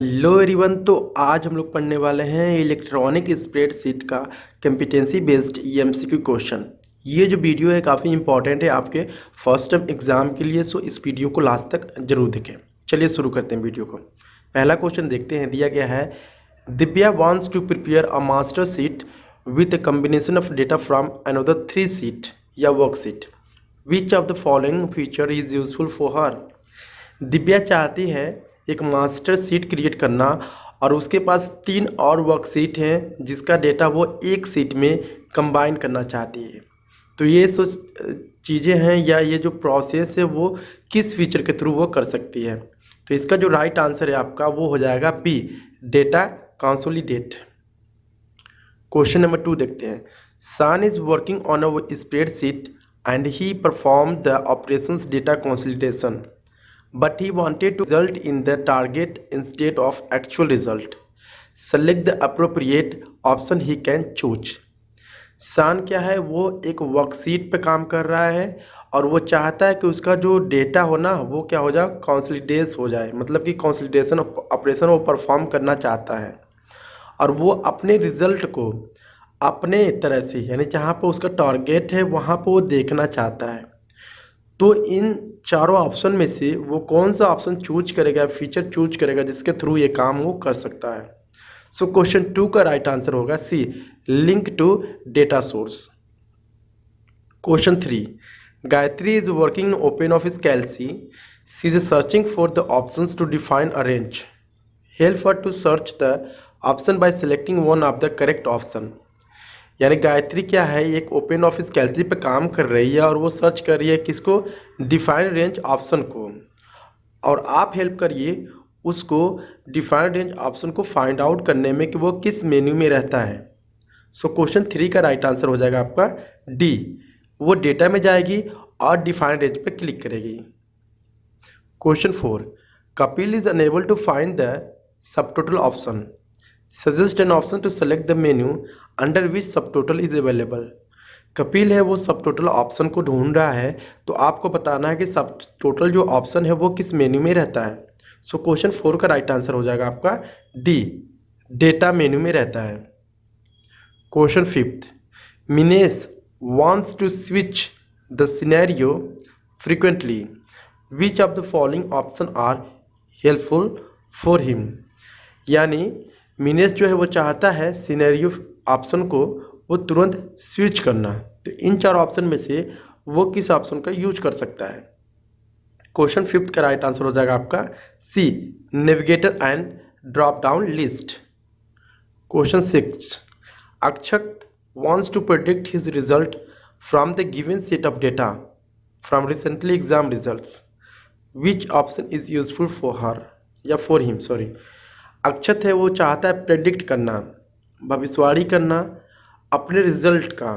Hello everyone. तो आज हम लोग पढ़ने वाले हैं इलेक्ट्रॉनिक स्प्रेडशीट का कम्पिटेंसी बेस्ड एमसीक्यू क्वेश्चन। ये जो वीडियो है काफ़ी इंपॉर्टेंट है आपके फर्स्ट टर्म एग्जाम के लिए, सो इस वीडियो को लास्ट तक जरूर देखें। चलिए शुरू करते हैं वीडियो को। पहला क्वेश्चन देखते हैं। दिया गया है, Divya wants to prepare a master sheet with a combination of data from another 3 sheet या worksheet. Which of the following feature is useful for her. Divya चाहती है एक मास्टर शीट क्रिएट करना और उसके पास 3 और वर्कशीट हैं जिसका डेटा वो एक शीट में कंबाइन करना चाहती है। तो ये चीज़ें हैं या ये जो प्रोसेस है वो किस फीचर के थ्रू वो कर सकती है। तो इसका जो राइट आंसर है आपका वो हो जाएगा B, data consolidate. Question number 2 देखते हैं। Son is working on a spreadsheet and he perform the operations data consolidation, but he wanted to result in the target instead of actual result. Select the appropriate option he can choose. सान क्या है, वो एक worksheet पे काम कर रहा है और वो चाहता है कि उसका जो डेटा हो ना वो क्या हो जाए, कंसोलिडेट हो जाए, मतलब कि कंसोलिडेशन ऑपरेशन वो परफॉर्म करना चाहता है और वो अपने रिजल्ट को अपने तरह से, यानी जहाँ पे उसका टारगेट है वहाँ पे वो देखना चाहता है। तो इन चारों ऑप्शन में से वो कौन सा ऑप्शन चूज करेगा, फीचर चूज करेगा जिसके थ्रू ये काम वो कर सकता है। सो क्वेश्चन 2 का राइट आंसर होगा C, link to data source. Question 3, Gayatri is working open office calc, she is searching for the options to define a range. Help her to search the option by selecting one of the correct option. यानी गायत्री क्या है, एक open office कैलसी पे काम कर रही है और वो सर्च कर रही है किसको, डिफाइन रेंज ऑप्शन को, और आप हेल्प करिए उसको डिफाइन रेंज ऑप्शन को फाइंड आउट करने में कि वो किस मेन्यू में रहता है। सो क्वेश्चन 3 का राइट आंसर हो जाएगा आपका डी, वो डेटा में जाएगी और डिफाइन रेंज पे क्लिक करेगी। Question 4, Kapil is unable to find the sub total option, suggest an option to select the menu under which sub total is available. Kapil है वो सब टोटल ऑप्शन को ढूंढ रहा है, तो आपको बताना है कि सब टोटल जो ऑप्शन है वो किस मेन्यू में रहता है। सो क्वेश्चन 4 का राइट आंसर हो जाएगा आपका डी, डेटा मेन्यू में रहता है। Question 5, Minesh wants to switch the scenario frequently, which of the following option are helpful for him। यानी मिनेश जो है वो चाहता है सिनेरियो ऑप्शन को वो तुरंत स्विच करना, तो इन 4 ऑप्शन में से वो किस ऑप्शन का यूज कर सकता है। क्वेश्चन 5 का राइट आंसर हो जाएगा आपका C, navigator and drop down list. Question 6, Akshat wants to predict his result from the given set of data from recently exam results. Which option is useful for her या for him, sorry. अक्षत है वो चाहता है predict करना, भविष्यवाणी करना अपने result का,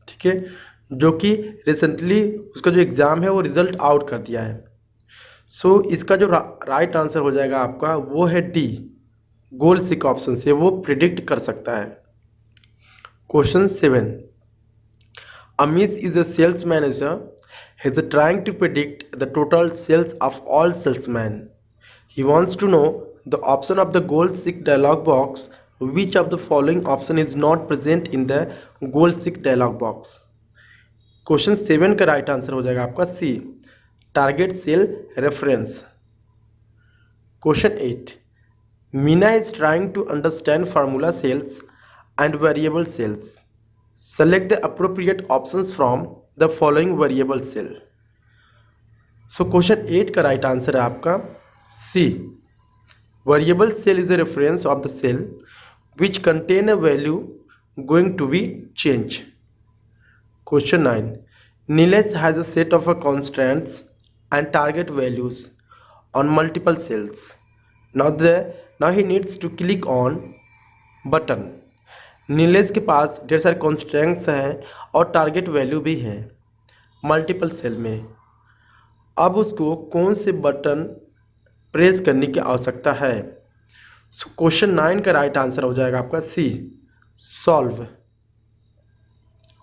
ठीक है, जो कि रिसेंटली उसका जो एग्ज़ाम है वो रिज़ल्ट आउट कर दिया है। सो इसका जो राइट आंसर हो जाएगा आपका वो है डी, गोल सिक ऑप्शन से वो प्रिडिक्ट कर सकता है। Question 7, Amish is a sales manager. He is trying to predict the total sales of all salesmen. He wants to know the option of the goal seek dialog box. Which of the following option is not present in the goal seek dialog box? Question 7 का right answer हो जाएगा आपका C, target cell reference. Question 8, Meena is trying to understand formula cells and variable cells. Select the appropriate options from the following variable cell. So question 8 का right answer है आपका C. Variable cell is a reference of the cell which contain a value going to be changed. Question 9. Nilesh has a set of constraints and target values on multiple cells. Now he needs to click on button. Nilesh के पास ढेर सारे constraints हैं और target value भी हैं multiple cell में। अब उसको कौन से बटन प्रेस करने की आवश्यकता है। सो क्वेश्चन 9 का राइट आंसर हो जाएगा आपका सी, solve.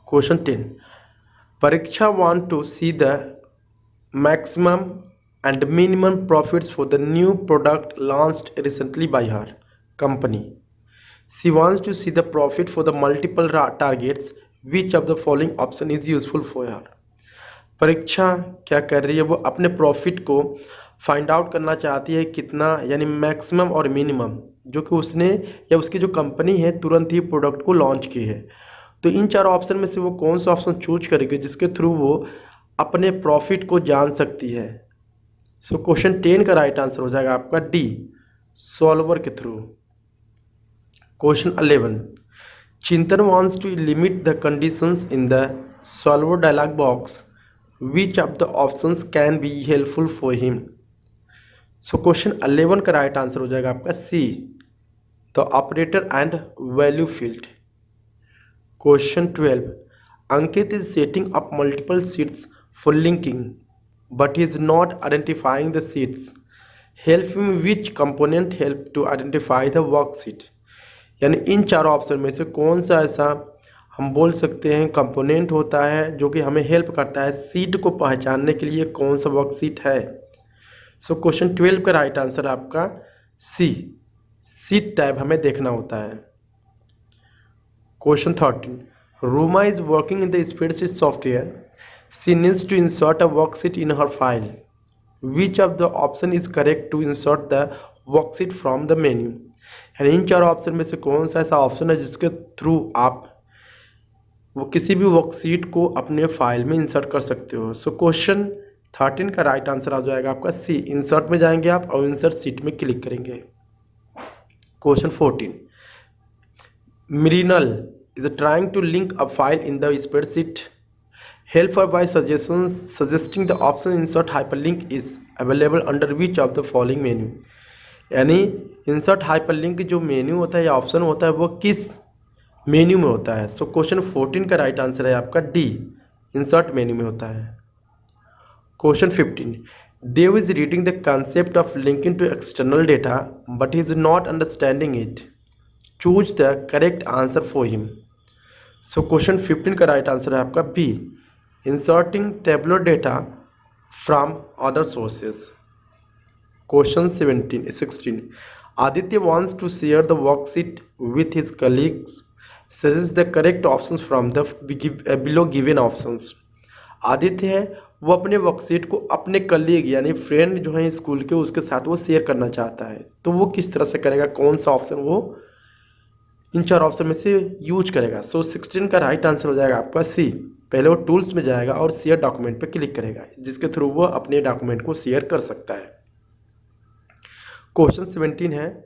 Question 10, Pariksha want to see the maximum and minimum profits for the new product launched recently by her company. She wants to see the profit for the multiple targets. Which of the following option is useful for her? परीक्षा क्या कर रही है, वो अपने profit को find out करना चाहती है कितना, यानी मैक्सिमम और मिनिमम, जो कि उसने या उसकी जो कंपनी है तुरंत ही प्रोडक्ट को लॉन्च की है। तो इन चारों ऑप्शन में से वो कौन सा ऑप्शन चूज करेगी जिसके थ्रू वो अपने प्रॉफिट को जान सकती है? सो क्वेश्चन 10 का राइट आंसर हो जाएगा आपका डी, सॉल्वर के थ्रू। क्वेश्चन 11, चिंतन wants to limit the conditions in the solver dialog box. Which of the options can be helpful for him? So question 11 का राइट आंसर हो जाएगा आपका C, the operator and value field. Question 12, Ankit is setting up multiple sheets for linking but is not identifying the sheets. Help him which component help to identify the worksheet. यानी इन चारों option में से कौन सा ऐसा हम बोल सकते हैं कंपोनेंट होता है जो कि हमें हेल्प करता है सीट को पहचानने के लिए कौन सा वर्कशीट है। सो क्वेश्चन 12 का राइट आंसर आपका सी, सीट टैब हमें देखना होता है। Question 13, Ruma is working in the spreadsheet software, she needs to insert a worksheet in her file. Which of the option is correct to insert the worksheet from the menu. यानी इन चारों option में से कौन सा ऐसा ऑप्शन है जिसके थ्रू आप वो किसी भी वर्कशीट को अपने फाइल में इंसर्ट कर सकते हो। सो क्वेश्चन 13 का राइट आंसर आ जाएगा आपका सी, इंसर्ट में जाएंगे आप और इंसर्ट सीट में क्लिक करेंगे। Question 14, Mrinal is trying to link a file in the spreadsheet, help her by suggesting the option insert hyperlink is available under which of the following menu. यानी insert hyperlink जो menu होता है या option होता है वो किस मेन्यू में होता है। सो क्वेश्चन 14 का राइट आंसर है आपका डी, इंसर्ट मेन्यू में होता है। Question 15, Dev is reading the concept of linking to external data but is not understanding it, choose the correct answer for him. So question 15 का राइट आंसर है आपका B, inserting tabular data from other sources. Question 16, Aditya wants to share the worksheet with his colleagues, suggest the correct options from the below given options। Aditya है वो अपने worksheet को अपने colleague यानी friend जो है स्कूल के उसके साथ वो शेयर करना चाहता है, तो वो किस तरह से करेगा, कौन सा ऑप्शन वो इन चार ऑप्शन में से यूज करेगा। सो 16 का राइट आंसर हो जाएगा आपका सी, पहले वो टूल्स में जाएगा और शेयर डॉक्यूमेंट पे क्लिक करेगा जिसके थ्रू वो अपने डॉक्यूमेंट को शेयर कर सकता है। क्वेश्चन 17 है,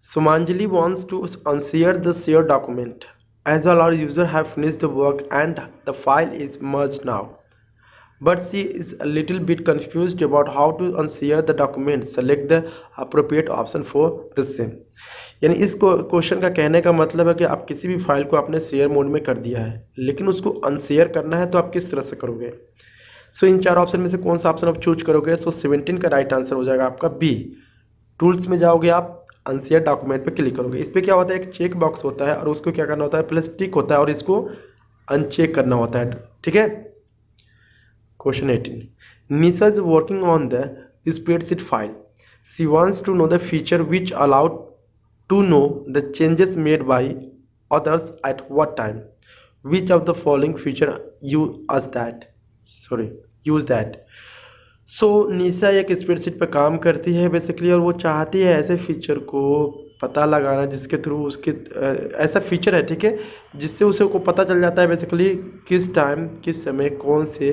सुमांजलि wants to unshare the shared document as all our user have finished the work and the file is merged now, but she is a little bit confused about how to unshare the document, select the appropriate option for the same। यानी इस question का कहने का मतलब है कि आप किसी भी फाइल को आपने शेयर मोड में कर दिया है लेकिन उसको अनशेयर करना है तो आप किस तरह से करोगे। सो इन चार ऑप्शन में से कौन सा ऑप्शन आप चूज करोगे। सो 17 का राइट आंसर हो जाएगा आपका बी, टूल्स में जाओगे आप अनशेयर डॉक्यूमेंट पे क्लिक करोगे। इस पर क्या होता है, एक चेक बॉक्स होता है और उसको क्या करना होता है, प्लस टिक होता है और इसको अनचेक करना होता है, ठीक है। Question 18, Nisha is working on the spreadsheet file, she wants to know the feature which allowed to know the changes made by others at what time, which of the following feature use that. So Nisha एक spreadsheet पर काम करती है basically और वो चाहती है ऐसे फीचर को पता लगाना जिसके थ्रू उसके ऐसा फीचर है, ठीक है, जिससे उसे को पता चल जाता है बेसिकली किस टाइम किस समय कौन से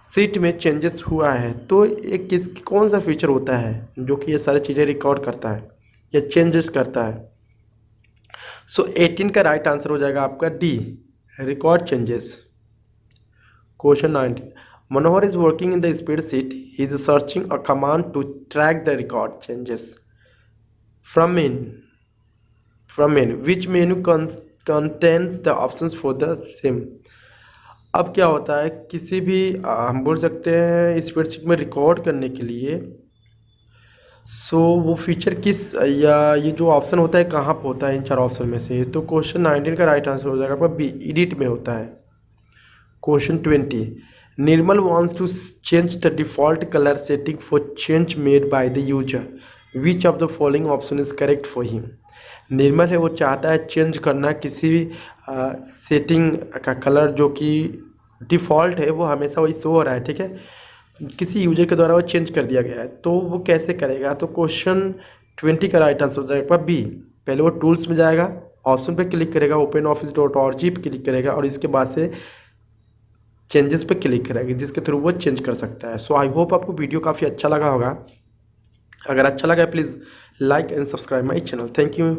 सीट में चेंजेस हुआ है। तो एक कौन सा फीचर होता है जो कि ये सारी चीज़ें रिकॉर्ड करता है या चेंजेस करता है। सो 18 का राइट आंसर हो जाएगा आपका D, record changes. Question 19, Manohar is working in the spreadsheet. He is searching a command to track the record changes from menu. Which menu contains the options for the same? अब क्या होता है, किसी भी हम बोल सकते हैं स्प्रेडशीट में रिकॉर्ड करने के लिए सो वो फीचर किस या ये जो ऑप्शन होता है कहाँ पर होता है इन चार ऑप्शन में से। तो क्वेश्चन 19 का राइट आंसर हो जाएगा आपका बी, एडिट में होता है। Question 20, Nirmal wants to change the default color setting for change made by the user. Which of the following option is correct for him? निर्मल है वो चाहता है चेंज करना किसी भी सेटिंग का कलर जो कि डिफ़ॉल्ट है वो हमेशा वही शो हो रहा है, ठीक है, किसी यूजर के द्वारा वो चेंज कर दिया गया है, तो वो कैसे करेगा? तो क्वेश्चन 20 का राइट आंसर हो जाएगा बी। पहले वो टूल्स में जाएगा, ऑप्शन पे क्लिक करेगा, ओपन ऑफिस डॉट ऑर्ग पे क्लिक करेगा और इसके बाद से चेंजेस पे क्लिक करेगा जिसके थ्रू वो चेंज कर सकता है। सो आई होप आपको वीडियो काफ़ी अच्छा लगा होगा। अगर अच्छा लगा please like and subscribe my channel. Thank you.